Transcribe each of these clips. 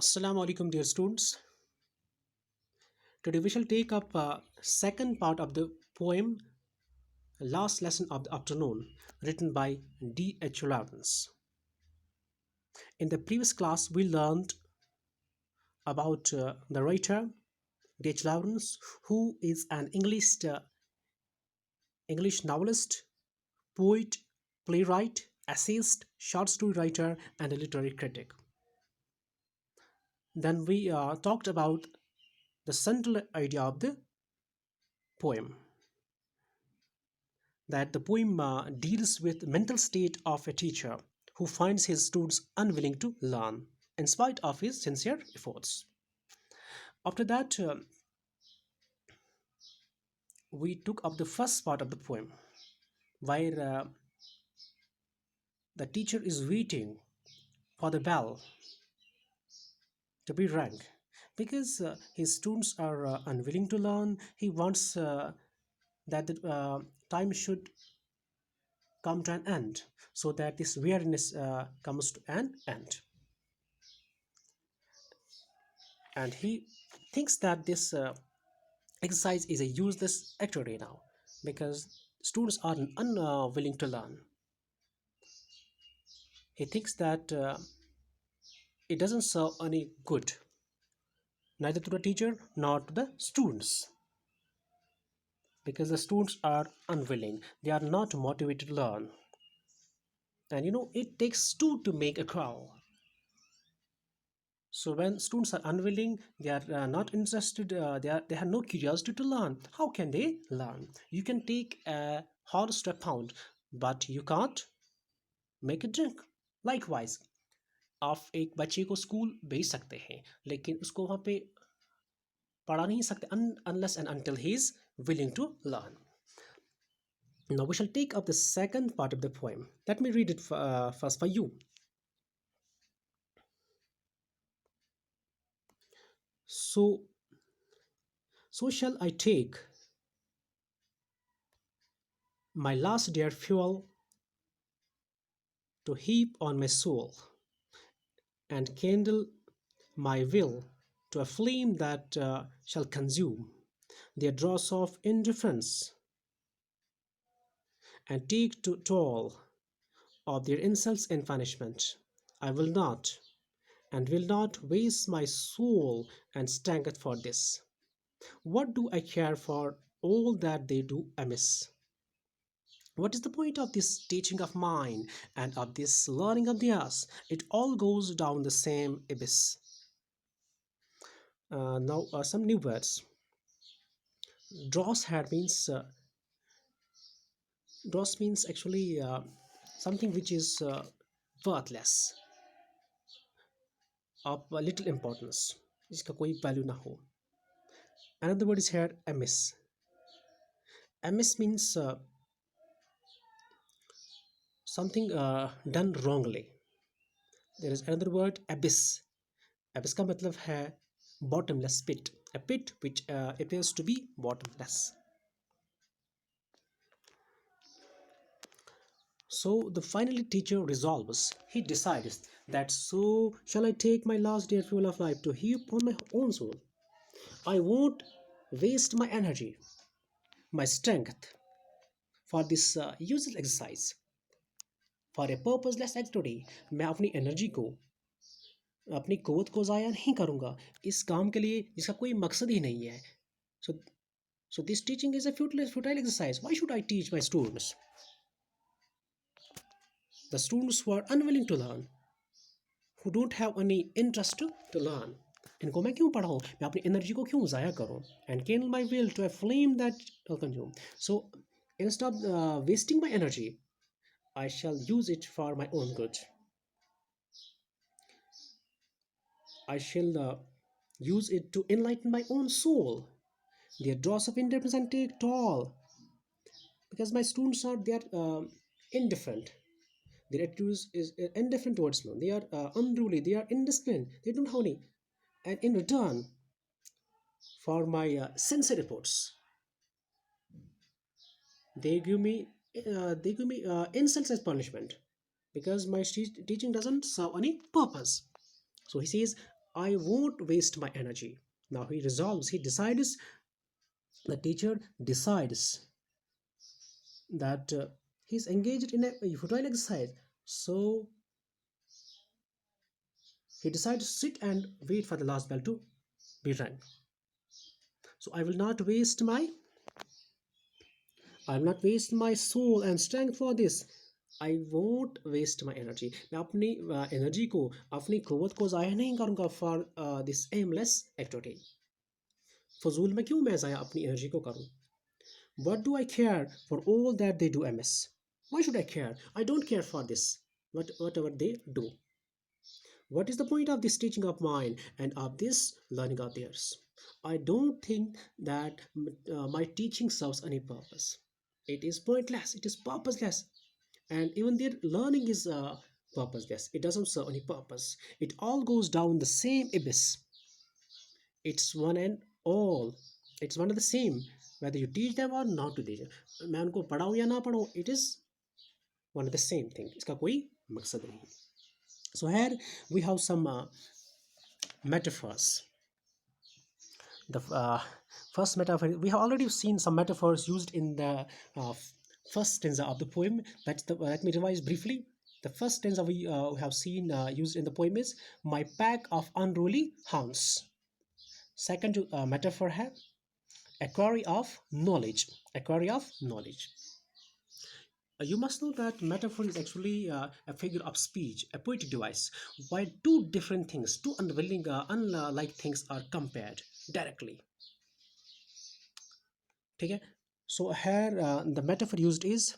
Assalamu alaikum, dear students. Today we shall take up second part of the poem Last Lesson of the Afternoon, written by D. H. Lawrence. In the previous class, we learned about the writer D. H. Lawrence, who is an English novelist, poet, playwright, essayist, short story writer, and a literary critic. Then we talked about the central idea of the poem, that the poem deals with mental state of a teacher who finds his students unwilling to learn in spite of his sincere efforts. After that, we took up the first part of the poem where the teacher is waiting for the bell to be rang because his students are unwilling to learn. He wants that the time should come to an end so that this weariness comes to an end. And he thinks that this exercise is a useless activity now because students are unwilling to learn. He thinks that it doesn't serve any good, neither to the teacher nor to the students, because the students are unwilling, they are not motivated to learn. And it takes two to make a crow. So when students are unwilling, they are not interested, they have no curiosity to learn. How can they learn? You can take a horse to a pound, but you can't make a drink. Likewise, आप एक बच्चे को school भेज सकते हैं लेकिन उसको वहाँ पे पढ़ा नहीं सकते unless and until he is willing to learn. Now we shall take up the second part of the poem. Let me read it first for you. So, so shall I take my last dear fuel to heap on my soul and kindle my will to a flame that shall consume their dross of indifference and take to toll of their insults and punishment. I will not and will not waste my soul and strength for this. What do I care for all that they do amiss? What is the point of this teaching of mine and of this learning of theirs? It all goes down the same abyss. Now, some new words. Dross had means dross means actually something which is worthless, of little importance, जिसका कोई value ना हो. Another word is here amiss. Amiss means something done wrongly. There is another word abyss. Abyss का मतलब है bottomless pit, a pit which appears to be bottomless. So the finally teacher resolves, he decides that so shall I take my last dear fuel of life to heap on my own soul. I won't waste my energy, my strength for this useless exercise, for a purposeless activity. मैं अपनी energy को, अपनी कुवत को ज़ाया नहीं करूँगा इस काम के लिए जिसका कोई मकसद ही नहीं है. So, so this teaching is a futile exercise. Why should I teach my students? The students who are unwilling to learn, who don't have any interest to learn, इनको मैं क्यों पढ़ाऊँ, मैं अपनी एनर्जी को क्यों ज़ाया करूँ? And kindle my will to a flame that will consume. So instead of wasting my energy, I shall use it for my own good. I shall use it to enlighten my own soul. Their dross of indifference and take toll, because my students are, they are indifferent. Their attitude is indifferent towards me. They are unruly. They are indisciplined. They don't have any. And in return for my sincere reports, they give me insults as punishment, because my teaching doesn't serve any purpose. So he says, I won't waste my energy. Now he resolves, he decides, the teacher decides that he's engaged in a futile exercise. So he decides to sit and wait for the last bell to be rung. So I will not waste my soul and strength for this. I won't waste my energy. मैं अपनी energy को, अपनी कुव्वत को ज़ाया नहीं करूँगा for this aimless activity. फजूल में क्यों मैं ज़ाया अपनी एनर्जी को करूँ? What do I care for all that they do amiss? Why should I care? I don't care for this. Whatever they do. What is the point of this teaching of mine and of this learning of theirs? I don't think that my teaching serves any purpose. It is pointless, it is purposeless, and even their learning is purposeless. It doesn't serve any purpose. It all goes down the same abyss. It's one and all. It's one and the same, whether you teach them or not to teach them. मैं उनको पढ़ाऊँ या ना पढ़ाऊँ, it is one and the same thing. इसका कोई मकसद नहीं. So here we have some metaphors. The first metaphor, we have already seen some metaphors used in the first stanza of the poem. Let me revise briefly. The first stanza we have seen used in the poem is my pack of unruly hounds. Second metaphor है a quarry of knowledge. A quarry of knowledge. You must know that metaphor is actually a figure of speech, a poetic device, why two different things, two unlike things are compared directly. Okay? So here the metaphor used is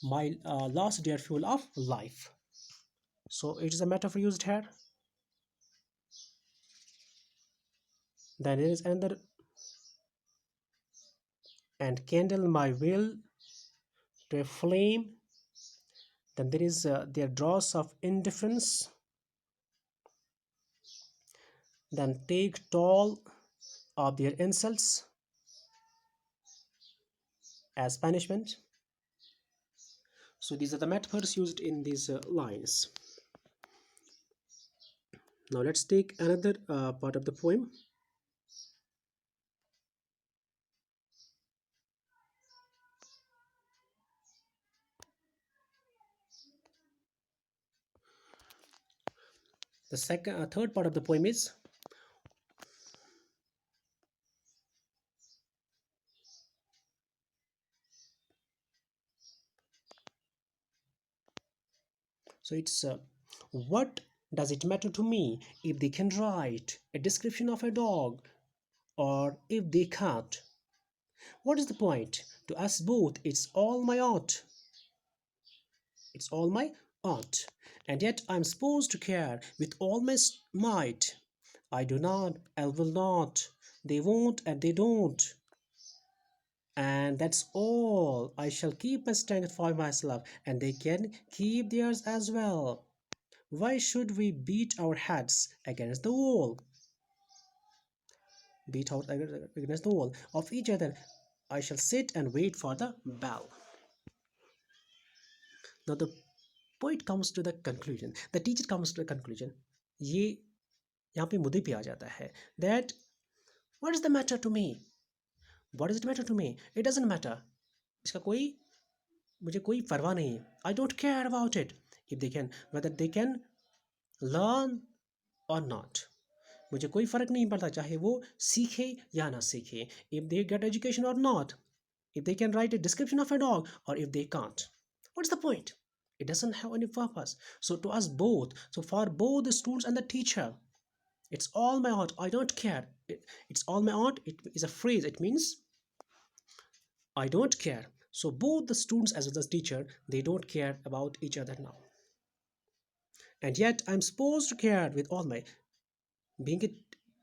my last dear fuel of life. So it is a metaphor used here. Then there is another, and kindle my will to a flame. Then there is their dross of indifference. Then take toll of their insults as punishment. So these are the metaphors used in these lines. Now let's take another part of the poem. The third part of the poem is so it's what does it matter to me if they can write a description of a dog or if they can't? What is the point? To us both, it's all my art. It's all my art. And yet I'm supposed to care with all my might. I do not, I will not. They won't and they don't. And that's all. I shall keep my strength for myself, and they can keep theirs as well. Why should we beat our heads against the wall? Beat out against the wall of each other. I shall sit and wait for the bell. Now the poet comes to the conclusion. The teacher comes to the conclusion. ये यहाँ पे मुद्दे पे आ जाता है. That what is the matter to me? What does it matter to me? It doesn't matter. इसका कोई मुझे कोई परवाह नहीं. I don't care about it. If they can, whether they can learn or not. मुझे कोई फ़र्क नहीं पड़ता चाहे वो सीखे या ना सीखे. If they get education or not. If they can write a description of a dog or if they can't. What's the point? It doesn't have any purpose. So to us both, so for both the students and the teacher, it's all my art. I don't care. It's all my art. It is a phrase. It means I don't care. So both the students as well as the teacher, they don't care about each other now. And yet I'm supposed to care with all my, being a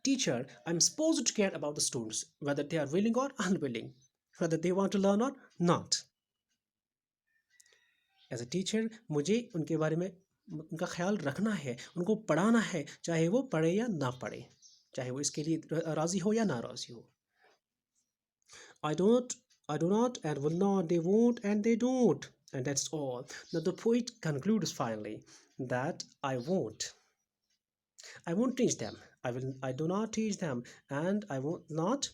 teacher, I'm supposed to care about the students, whether they are willing or unwilling, whether they want to learn or not. As a teacher, मुझे उनके बारे में उनका ख्याल रखना है, उनको पढ़ाना है, चाहे वो पढ़े या ना पढ़े, चाहे वो इसके लिए राजी हो या ना राजी हो. I do not and will not, they won't and they don't, and that's all. Now the poet concludes finally that I won't. I won't teach them. I do not teach them, and I will not,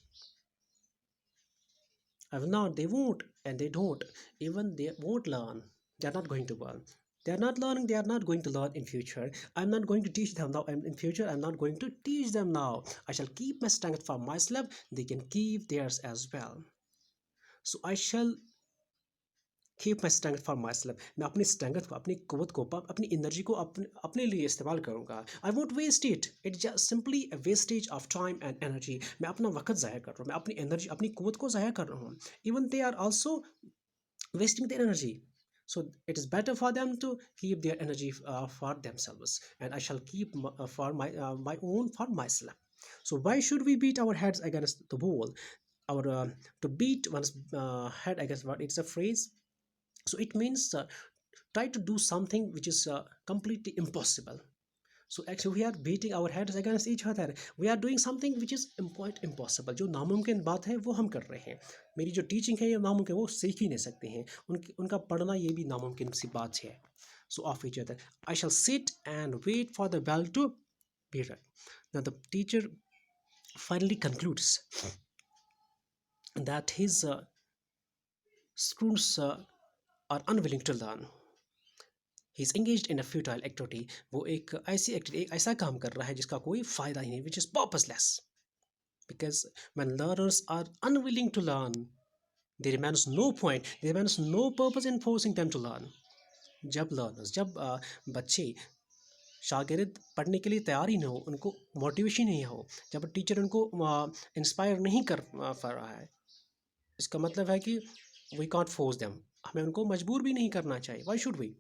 they won't, and they don't. Even they won't learn. They're not going to learn. They're not learning, they are not going to learn in future. I'm not going to teach them now. And in future, I'm not going to teach them now. I shall keep my strength for myself. They can keep theirs as well. So I shall keep my strength for myself. मैं अपनी strength को, अपनी कुवत को, अपनी energy को अपने लिए इस्तेमाल करूँगा. I won't waste it. It's just simply a wastage of time and energy. मैं अपना वक्त ज़ाया कर रहा हूँ. मैं अपनी energy, अपनी कुवत को ज़ाया कर रहा हूँ. Even they are also wasting their energy. So it is better for them to keep their energy for themselves, and I shall keep for my own for myself. So why should we beat our heads against the wall? Our To beat one's head against what? It's a phrase. So it means try to do something which is completely impossible. So actually we are beating our heads against each other. We are doing something which is quite impossible. जो नामुमकिन बात है वो हम कर रहे हैं. मेरी जो टीचिंग है ये नामुमकिन, वो सीख ही नहीं सकते हैं. उनका पढ़ना ये भी नामुमकिन सी बात है. So of each other, I shall sit and wait for the bell to be rung. Now the teacher finally concludes that his students are unwilling to learn. He is engaged in a futile activity. वो एक ऐसी activity, एक ऐसा काम कर रहा है जिसका कोई फायदा ही नहीं, which is purposeless. Because when learners are unwilling to learn, there remains no point, there remains no purpose in forcing them to learn. जब बच्चे शागिर्द पढ़ने के लिए तैयार ही ना हो, उनको मोटिवेशन नहीं हो, जब टीचर उनको इंस्पायर नहीं कर पा रहा है, इसका मतलब है कि we can't force them. हमें उनको मजबूर भी नहीं करना चाहिए. Why should we?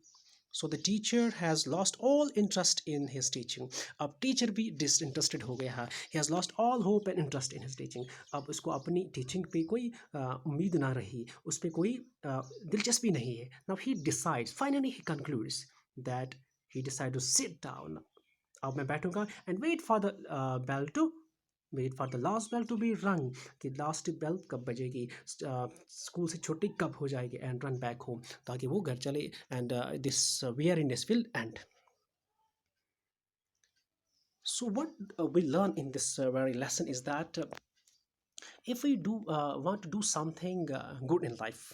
So the teacher has lost all interest in his teaching. अब टीचर भी डिसइंटरेस्टेड हो गया है. He has lost all hope and interest in his teaching. अब उसको अपनी टीचिंग पे कोई उम्मीद ना रही, उस पर कोई दिलचस्पी नहीं है. Now he decides, finally he concludes that he decided to sit down. अब मैं बैठूंगा and wait for the last bell to be rung. कि लास्ट बेल कब बजेगी, स्कूल से छुट्टी कब हो जाएगी, and run back home, ताकि वो घर चले, and this weariness will end. So what we learn in this very lesson is that if we do want to do something good in life,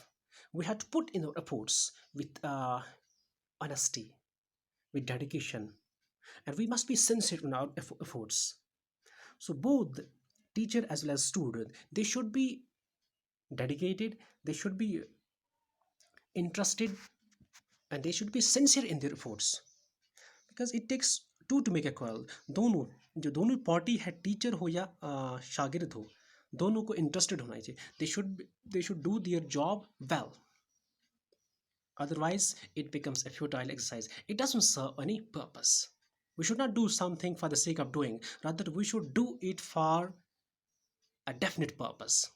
we have to put in our efforts with honesty, with dedication, and we must be sincere in our efforts. So both teacher as well as student, they should be dedicated, they should be interested, and they should be sincere in their efforts. Because it takes two to make a quarrel. दोनों, जो दोनों party है, teacher हो या शागिर्द हो, दोनों को इंटरेस्टेड होना चाहिए. They should do their job well. Otherwise it becomes a futile exercise. It doesn't serve any purpose. We should not do something for the sake of doing, rather we should do it for a definite purpose.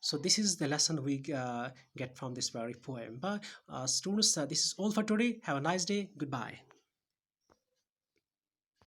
So this is the lesson we get from this very poem. But students, this is all for today. Have a nice day. Goodbye.